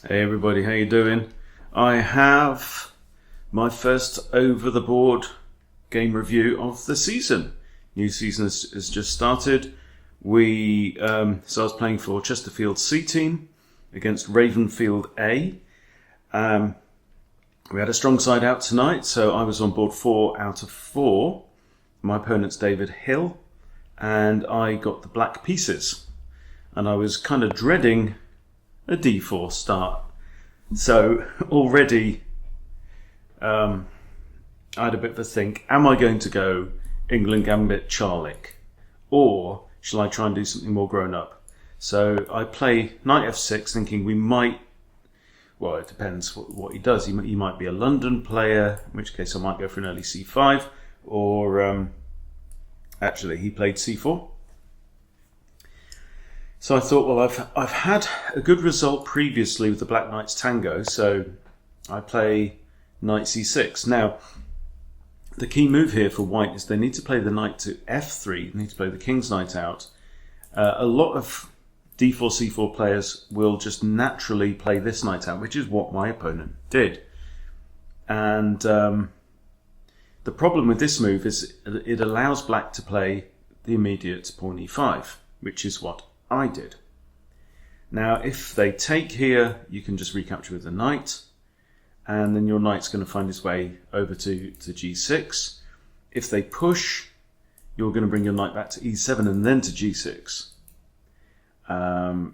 Hey everybody, how you doing? I have my first over-the-board game review of the season. New season has just started. So I was playing for Chesterfield C team against Ravenfield A. We had a strong side out tonight, so I was on board 4 out of 4. My opponent's David Hill, and I got the black pieces. And I was kind of dreading a d4 start. So already I had a bit of a think, am I going to go England Gambit Charlick, or shall I try and do something more grown up? So I play knight f6 thinking we might, well, it depends what he does. He might be a London player, in which case I might go for an early c5, or actually he played c4. So I thought, well, I've had a good result previously with the Black Knight's Tango, so I play knight c6. Now, the key move here for white is they need to play the knight to f3, they need to play the king's knight out. A lot of d4, c4 players will just naturally play this knight out, which is what my opponent did. And the problem with this move is it allows black to play the immediate pawn e5, which is what I did. Now, if they take here, you can just recapture with the knight, and then your knight's going to find his way over to g6. If they push, you're going to bring your knight back to e7 and then to g6.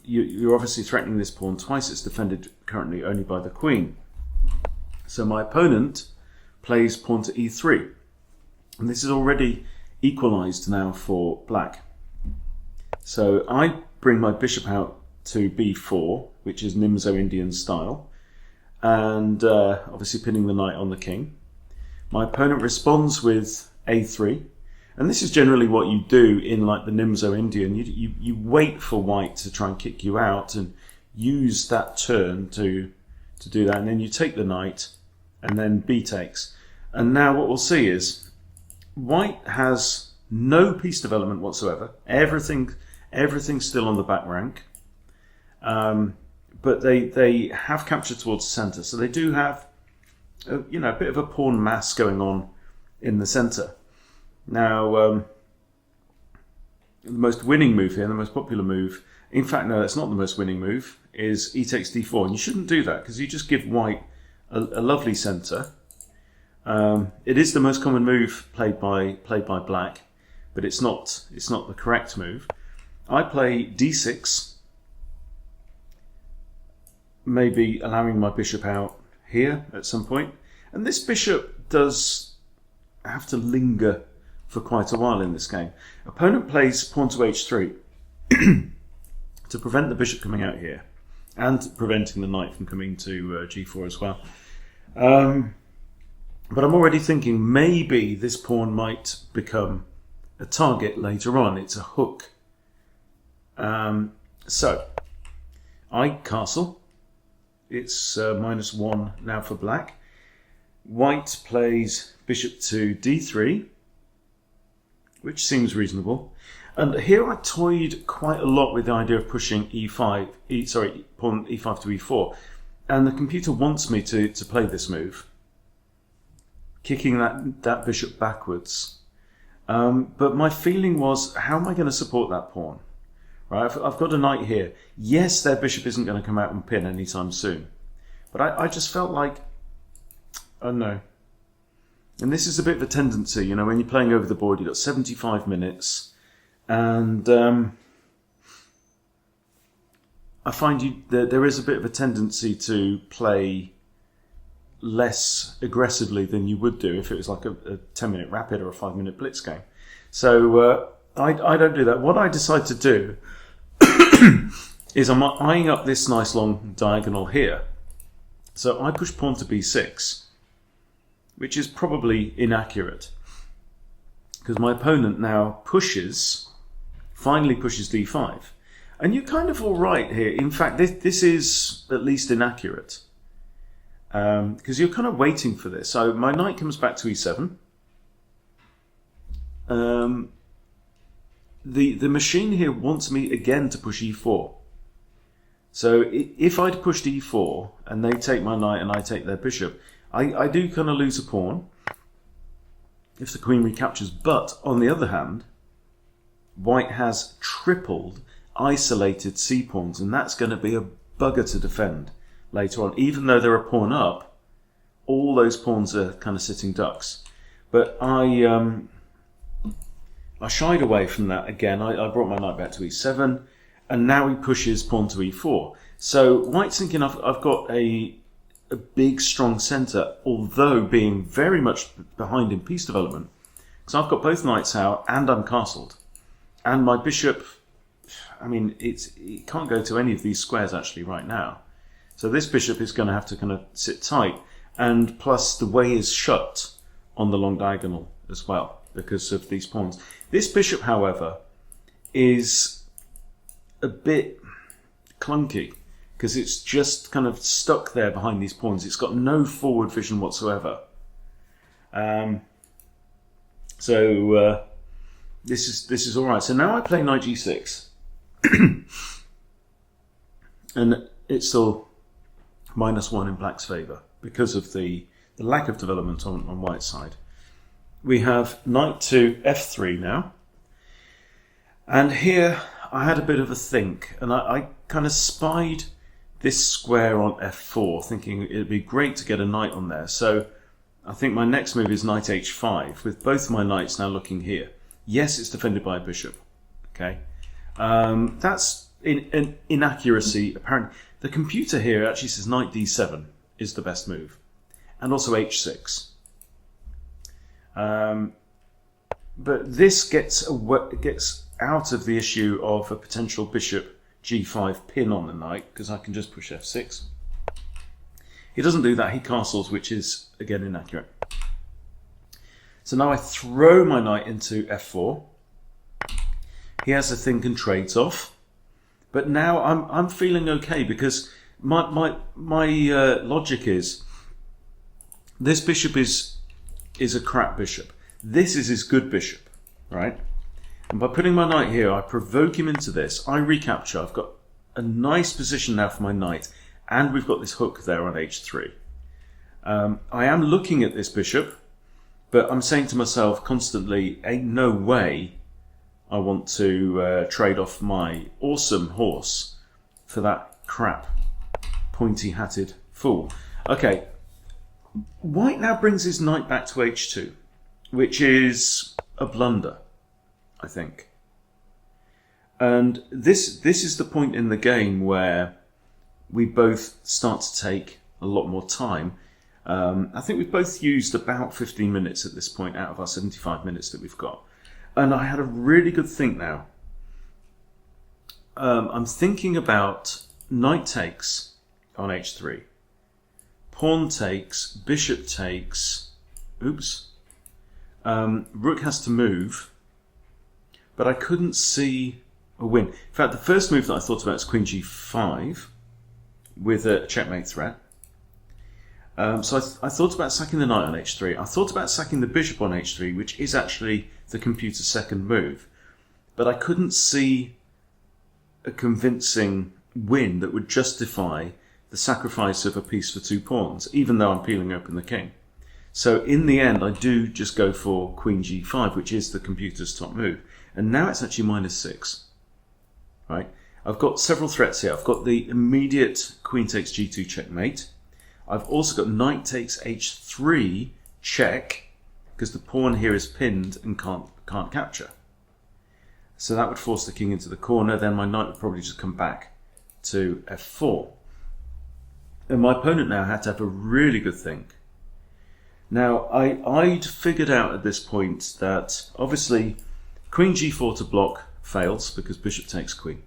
You're obviously threatening this pawn twice. It's defended currently only by the queen. So my opponent plays pawn to e3. And this is already equalized now for black. So I bring my bishop out to b4, which is Nimzo Indian style, and obviously pinning the knight on the king. My opponent responds with a3, and this is generally what you do in like the Nimzo Indian. You wait for white to try and kick you out and use that turn to do that, and then you take the knight, and then b takes. And now what we'll see is white has no piece development whatsoever. Everything's still on the back rank, but they have captured towards the centre, so they do have a bit of a pawn mass going on in the centre. Now, the most winning move here, the most popular move, in fact, no, that's not the most winning move, is e takes d4, and you shouldn't do that because you just give white a lovely centre. It is the most common move played by black, but it's not the correct move. I play d6, maybe allowing my bishop out here at some point. And this bishop does have to linger for quite a while in this game. Opponent plays pawn to h3 to prevent the bishop coming out here and preventing the knight from coming to g4 as well. But I'm already thinking maybe this pawn might become a target later on. It's a hook. So I castle. It's -1 now for black. White plays bishop to d3, which seems reasonable. And here I toyed quite a lot with the idea of pushing pawn e5 to e4. And the computer wants me to play this move, kicking that bishop backwards. But my feeling was, how am I going to support that pawn? Right, I've got a knight here. Yes, their bishop isn't going to come out and pin anytime soon. But I just felt like, oh no. And this is a bit of a tendency, when you're playing over the board, you've got 75 minutes. And I find there is a bit of a tendency to play less aggressively than you would do if it was like a 10-minute rapid or a 5-minute blitz game. So I don't do that. What I decide to do is I'm eyeing up this nice long diagonal here. So I push pawn to b6, which is probably inaccurate because my opponent now finally pushes d5. And you're kind of all right here. In fact, this is at least inaccurate because you're kind of waiting for this. So my knight comes back to e7. The machine here wants me again to push e4. So if I'd pushed e4 and they take my knight and I take their bishop, I do kind of lose a pawn if the queen recaptures. But on the other hand, white has tripled isolated c-pawns, and that's going to be a bugger to defend later on. Even though they're a pawn up, all those pawns are kind of sitting ducks. But I shied away from that again. I brought my knight back to e7, and now he pushes pawn to e4. So white's thinking I've got a big strong centre, although being very much behind in piece development, because I've got both knights out and I'm castled. And my bishop, I mean, it can't go to any of these squares actually right now. So this bishop is going to have to kind of sit tight. And plus the way is shut on the long diagonal as well because of these pawns. This bishop, however, is a bit clunky because it's just kind of stuck there behind these pawns. It's got no forward vision whatsoever. This is all right. So now I play knight g6, and it's still -1 in black's favour because of the lack of development on white's side. We have knight to f3 now, and here I had a bit of a think, and I kind of spied this square on f4, thinking it'd be great to get a knight on there. So I think my next move is knight h5, with both my knights now looking here. Yes, it's defended by a bishop. Okay, that's an inaccuracy. Apparently, the computer here actually says knight d7 is the best move, and also h6. But this gets out of the issue of a potential bishop g5 pin on the knight, because I can just push f6. He doesn't do that. He castles, which is again inaccurate. So now I throw my knight into f4. He has a think and trades off. But now I'm feeling okay because my logic is this bishop is a crap bishop. This is his good bishop, right? And by putting my knight here, I provoke him into this. I recapture. I've got a nice position now for my knight, and we've got this hook there on h3. I am looking at this bishop, but I'm saying to myself constantly, ain't no way I want to trade off my awesome horse for that crap pointy-hatted fool. Okay, white now brings his knight back to h2, which is a blunder, I think. And this is the point in the game where we both start to take a lot more time. I think we've both used about 15 minutes at this point out of our 75 minutes that we've got. And I had a really good think now. I'm thinking about knight takes on h3. Pawn takes, bishop takes, oops. Rook has to move, but I couldn't see a win. In fact, the first move that I thought about is queen g5 with a checkmate threat. So I thought about sacking the knight on h3. I thought about sacking the bishop on h3, which is actually the computer's second move. But I couldn't see a convincing win that would justify the sacrifice of a piece for 2 pawns, even though I'm peeling open the king. So in the end, I do just go for queen g5, which is the computer's top move. And now it's actually -6. Right? I've got several threats here. I've got the immediate queen takes g2 checkmate. I've also got knight takes h3 check, because the pawn here is pinned and can't capture. So that would force the king into the corner. Then my knight would probably just come back to f4. And my opponent now had to have a really good think. Now, I'd figured out at this point that obviously queen g4 to block fails because bishop takes queen.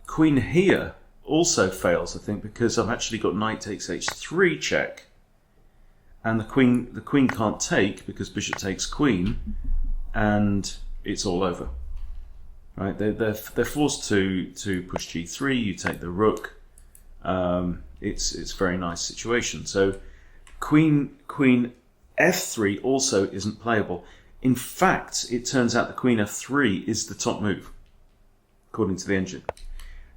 Queen here also fails, I think, because I've actually got knight takes h3 check, and the queen can't take because bishop takes queen, and it's all over. Right? They're forced to push g3. You take the rook. It's a very nice situation. So queen f3 also isn't playable. In fact, it turns out the queen f3 is the top move, according to the engine.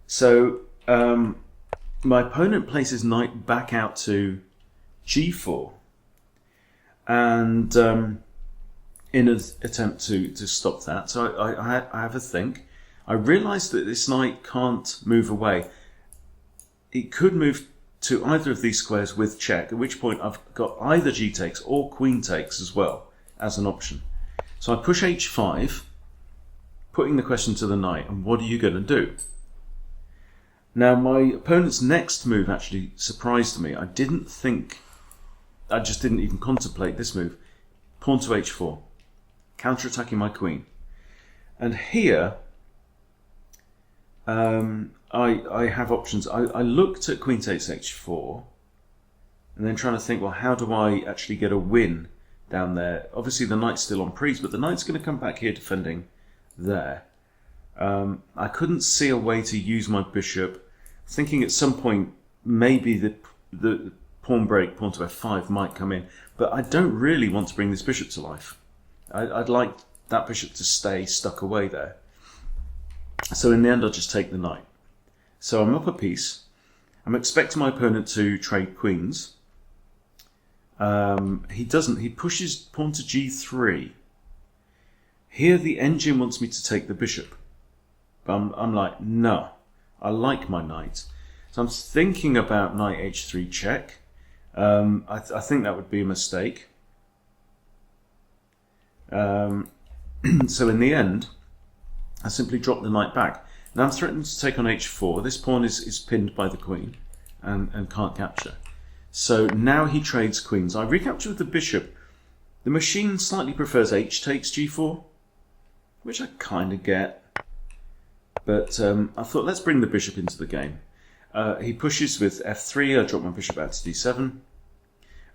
So my opponent places knight back out to g4, and in an attempt to stop that, so I have a think. I realise that this knight can't move away. It could move to either of these squares with check, at which point I've got either g takes or queen takes as well as an option. So I push h5, putting the question to the knight, and what are you going to do? Now my opponent's next move actually surprised me. I just didn't even contemplate this move. Pawn to h4, counter-attacking my queen. And here, I have options. I looked at queen takes h4, and then trying to think, well, how do I actually get a win down there? Obviously the knight's still on prise, but the knight's going to come back here defending there. I couldn't see a way to use my bishop. Thinking at some point maybe the pawn break, pawn to f5 might come in, but I don't really want to bring this bishop to life. I'd like that bishop to stay stuck away there. So in the end I'll just take the knight. So I'm up a piece. I'm expecting my opponent to trade queens. He doesn't. He pushes pawn to g3. Here the engine wants me to take the bishop. But I'm like, no, I like my knight. So I'm thinking about knight h3 check. I think that would be a mistake. So in the end, I simply drop the knight back. Now I'm threatening to take on h4. This pawn is pinned by the queen and can't capture. So now he trades queens. I recapture with the bishop. The machine slightly prefers h takes g4, which I kind of get. But I thought, let's bring the bishop into the game. He pushes with f3. I drop my bishop out to d7.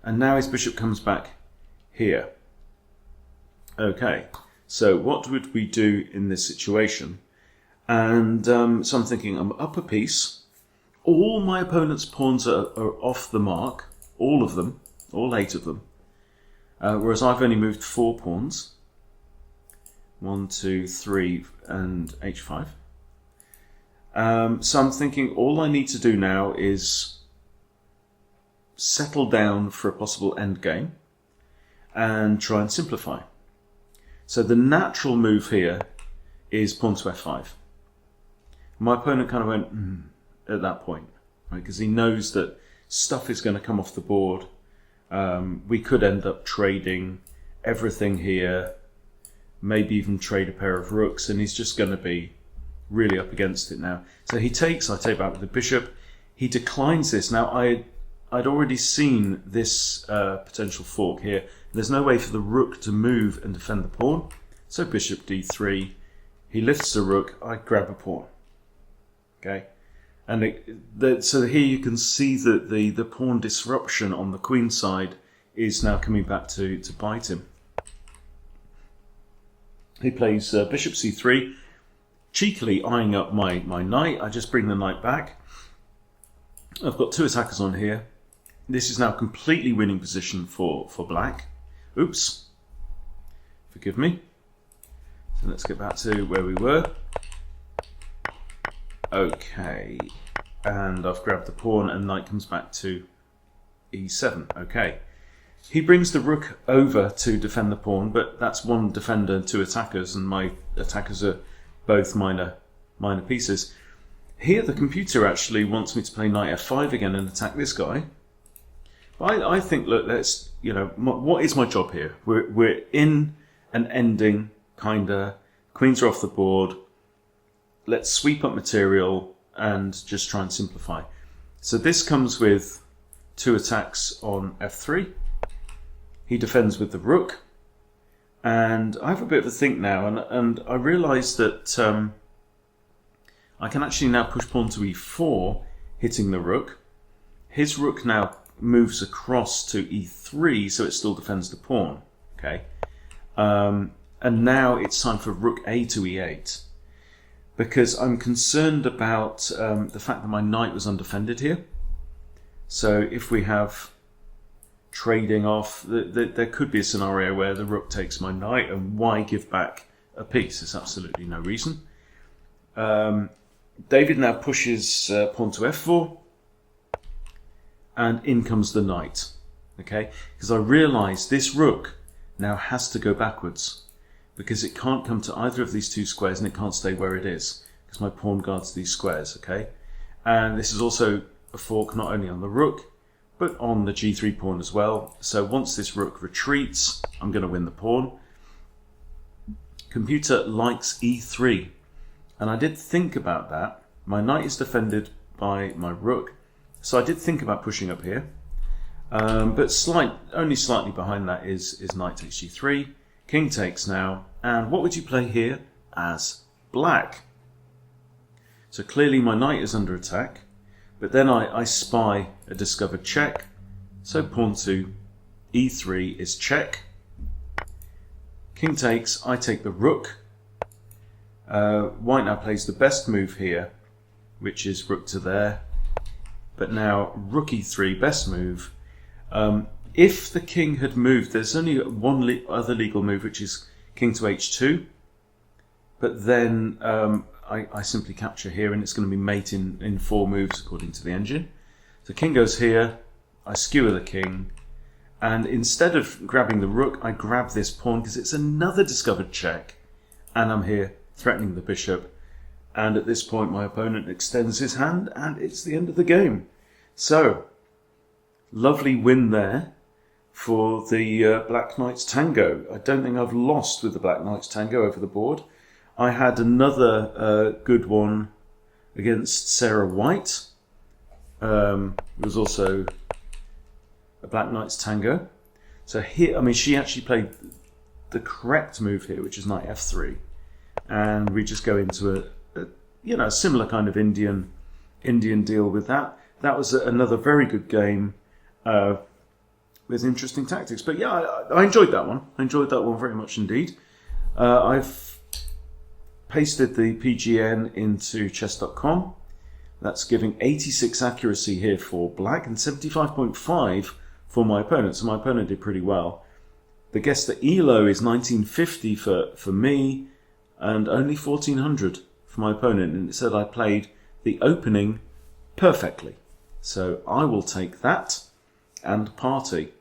And now his bishop comes back here. Okay, so what would we do in this situation? And so I'm thinking, I'm up a piece. All my opponent's pawns are off the mark. All of them. All 8 of them. Whereas I've only moved 4 pawns. 1, 2, 3, and h5. So I'm thinking all I need to do now is settle down for a possible endgame and try and simplify. So the natural move here is pawn to f5. My opponent kind of went at that point, right? Because he knows that stuff is going to come off the board. We could end up trading everything here, maybe even trade a pair of rooks, and he's just going to be really up against it now. So he takes, I take back with the bishop. He declines this. Now I'd already seen this potential fork here. There's no way for the rook to move and defend the pawn. So bishop d3. He lifts the rook. I grab a pawn. Okay, and so here you can see that the pawn disruption on the queen side is now coming back to bite him. He plays bishop c3. Cheekily eyeing up my knight. I just bring the knight back. I've got 2 attackers on here. This is now completely winning position for black. Oops. Forgive me. So let's get back to where we were. Okay. And I've grabbed the pawn and knight comes back to e7. Okay. He brings the rook over to defend the pawn, but that's 1 defender and 2 attackers, and my attackers are both minor pieces. Here the computer actually wants me to play knight f5 again and attack this guy. But I think, look, let's, what is my job here? We're in an ending, kinda. Queens are off the board. Let's sweep up material and just try and simplify. So this comes with 2 attacks on f3. He defends with the rook. And I have a bit of a think now, and I realise that I can actually now push pawn to e4, hitting the rook. His rook now moves across to e3, so it still defends the pawn. Okay, and now it's time for rook a to e8, because I'm concerned about the fact that my knight was undefended here. So if we have trading off, there could be a scenario where the rook takes my knight, and why give back a piece? There's absolutely no reason. David now pushes pawn to f4, and in comes the knight. Okay, because I realise this rook now has to go backwards, because it can't come to either of these two squares and it can't stay where it is, because my pawn guards these squares. Okay, and this is also a fork not only on the rook, but on the g3 pawn as well. So once this rook retreats, I'm going to win the pawn. Computer likes e3, and I did think about that. My knight is defended by my rook, so I did think about pushing up here. But only slightly behind that is knight takes g3, king takes now, and what would you play here as black? So clearly my knight is under attack, but then I spy a discovered check, so pawn to e3 is check. King takes, I take the rook. White now plays the best move here, which is rook to there, but now rook e3, best move. If the king had moved, there's only one other legal move, which is king to h2, but then I simply capture here, and it's going to be mate in 4 moves according to the engine. So king goes here, I skewer the king, and instead of grabbing the rook, I grab this pawn because it's another discovered check, and I'm here threatening the bishop, and at this point my opponent extends his hand, and it's the end of the game. So, lovely win there for the Black Knights Tango. I don't think I've lost with the Black Knights Tango over the board. I had another good one against Sarah White. It was also a Black Knights Tango. So here, I mean, she actually played the correct move here, which is knight f3, and we just go into a similar kind of Indian deal with that. That was another very good game with interesting tactics. But yeah, I enjoyed that one. I enjoyed that one very much indeed. I've pasted the PGN into chess.com. That's giving 86 accuracy here for black and 75.5 for my opponent. So my opponent did pretty well. The guess that ELO is 1950 for me and only 1400 for my opponent. And it said I played the opening perfectly. So I will take that and party.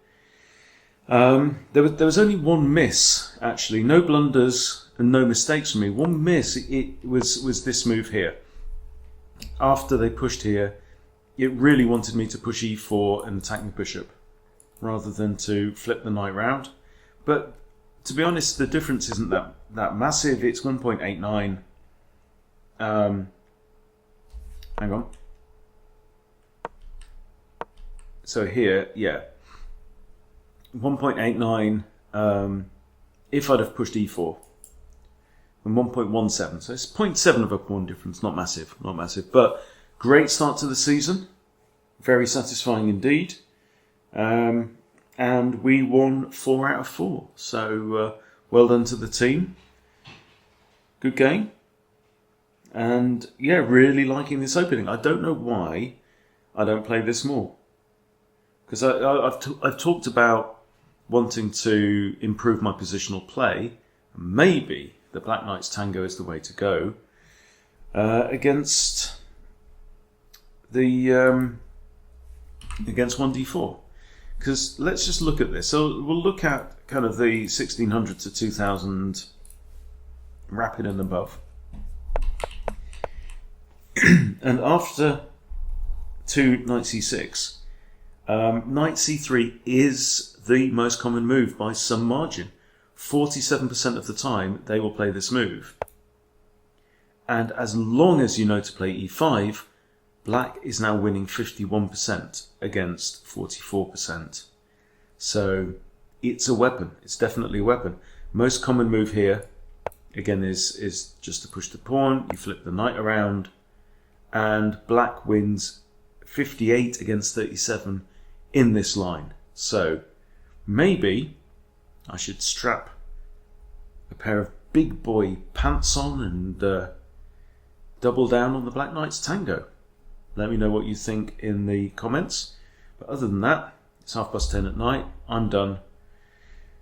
There was only one miss, actually. No blunders and no mistakes from me. One miss, it was this move here. After they pushed here, it really wanted me to push e4 and attack the bishop rather than to flip the knight round. But to be honest, the difference isn't that massive. It's 1.89. Hang on. So here, yeah, 1.89 if I'd have pushed e4, and 1.17. So it's 0.7 of a pawn difference, not massive, but great start to the season, very satisfying indeed, and we won 4 out of 4. So well done to the team. Good game, and yeah, really liking this opening. I don't know why I don't play this more. Because I've talked about wanting to improve my positional play. Maybe the Black Knights Tango is the way to go against the against 1d4. Because let's just look at this. So we'll look at kind of the 1600 to 2000 rapid and above. And after 2 knight c6. Knight c3 is the most common move by some margin. 47% of the time they will play this move. And as long as you know to play e5, black is now winning 51% against 44%. So it's a weapon. It's definitely a weapon. Most common move here, again, is just to push the pawn. You flip the knight around, and black wins 58 against 37 in this line. So maybe I should strap a pair of big boy pants on and double down on the Black Knights Tango. Let me know what you think in the comments. But other than that, it's 10:30 at night. I'm done,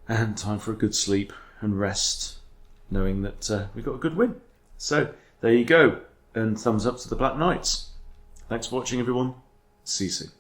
and time for a good sleep and rest, knowing that we got a good win. So there you go. and thumbs up to the Black Knights. Thanks for watching, everyone. See you soon.